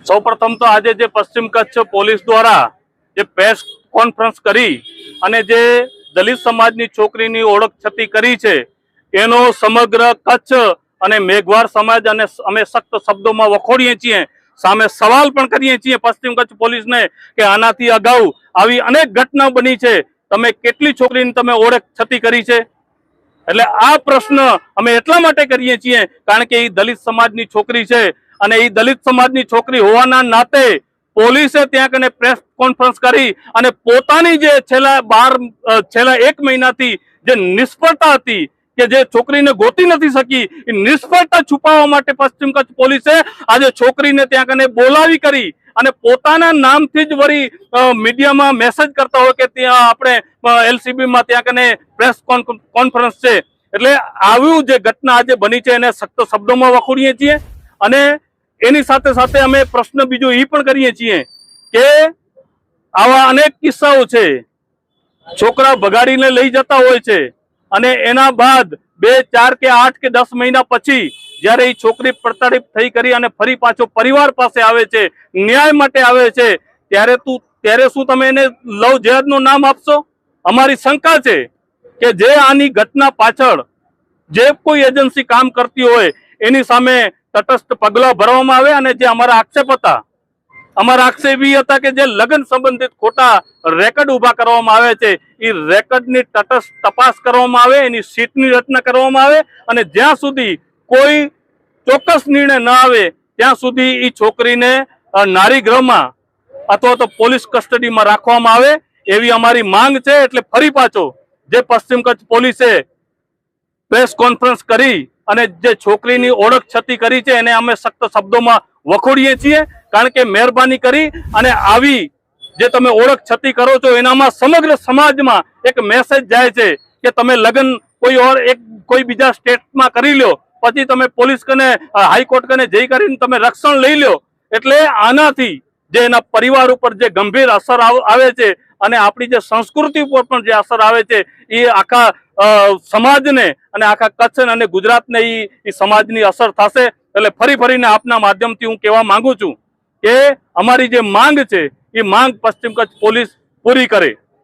સૌપ્રથમ તો આજે જે પશ્ચિમ કચ્છ પોલીસ દ્વારા જે પ્રેસ કોન્ફરન્સ કરી અને જે દલિત સમાજની છોકરીની ઓળખ છતી કરી છે એનો સમગ્ર કચ્છ અને મેઘવાળ સમાજ અને અમે સખ્ત શબ્દોમાં વખોડીએ છીએ। સામે સવાલ પણ કરીએ છીએ પશ્ચિમ કચ્છ પોલીસને કે આનાથી અગાઉ આવી અનેક ઘટના બની છે, તમે કેટલી છોકરીની તમે ઓળખ છતી કરી છે? એટલે આ પ્રશ્ન અમે એટલા માટે કરીએ છીએ કારણ કે એ દલિત સમાજની છોકરી છે અને એ દલિત સમાજની છોકરી હોવાના નાતે પોલીસે ત્યાં કને પ્રેસ કોન્ફરન્સ કરી અને પોતાની જે છેલ્લા 1 મહિનાથી જે નિષ્ફળતા હતી કે જે છોકરીને ગોતી નથી શકી એ નિષ્ફળતા છુપાવવા માટે પશ્ચિમ કચ્છ પોલીસે આજે છોકરીને ત્યાં કને બોલાવી કરી અને પોતાના નામથી જ વળી મીડિયામાં મેસેજ કરતા હોય કે ત્યાં આપણે LCBમાં ત્યાં કને પ્રેસ કોન્ફરન્સ છે। એટલે આવું જે ઘટના આજે બની છે એને સખ્ત શબ્દોમાં વખોડીએ છીએ અને એની સાથે સાથે અમે પ્રશ્ન બીજો એ પણ કરીએ છીએ કે આવા અનેક કિસ્સાઓ છે, છોકરા ભગાડીને લઈ જતા હોય છે અને એના બાદ 2, 4 કે 8 કે 10 મહિના પછી જ્યારે એ છોકરી પ્રતાડિત થઈ કરી અને ફરી પાછો પરિવાર પાસે આવે છે, ન્યાય માટે આવે છે, ત્યારે શું તમે એને લવ જેહાદનું નામ આપશો? અમારી શંકા છે કે જે આની ઘટના પાછળ જે કોઈ એજન્સી કામ કરતી હોય એની સામે તટસ્થ પગલાં ભરવામાં આવે અને જે અમારા આક્ષેપ હતા, અમારા આક્ષેપ એ હતા કે જે લગ્ન સંબંધિત ખોટા રેકર્ડ ઉભા કરવામાં આવે છે એ રેકર્ડની તટસ્થ તપાસ કરવામાં આવે, એની સીટની રચના કરવામાં આવે અને જ્યાં સુધી કોઈ ચોક્કસ નિર્ણય ન આવે ત્યાં સુધી એ છોકરીને નારી ગૃહમાં અથવા તો પોલીસ કસ્ટડીમાં રાખવામાં આવે એવી અમારી માંગ છે। એટલે ફરી પાછો જે પશ્ચિમ કચ્છ પોલીસે પ્રેસ કોન્ફરન્સ કરી અને જે છોકરીની ઓળખ છતી કરી છે એને અમે સખ્ત શબ્દોમાં વખોડીએ છીએ કારણ કે મહેરબાની કરી અને આવી જે તમે ઓળખ છતી કરો છો એનામાં સમગ્ર સમાજમાં એક મેસેજ જાય છે કે તમે લગ્ન કોઈ બીજા સ્ટેટમાં કરી લો પછી તમે પોલીસ કને હાઈકોર્ટ કને જઈ કરીને તમે રક્ષણ લઈ લો, એટલે આનાથી જે એના પરિવાર ઉપર જે ગંભીર અસર આવે છે અને આપણી જે સંસ્કૃતિ ઉપર પણ જે અસર આવે છે એ આખા સમાજને અને આખા કચ્છ અને ગુજરાતને એ સમાજની અસર થશે। એટલે ફરીને આપના માધ્યમથી હું કહેવા માંગુ છું કે અમારી જે માંગ છે એ માંગ પશ્ચિમ કચ્છ પોલીસ પૂરી કરે।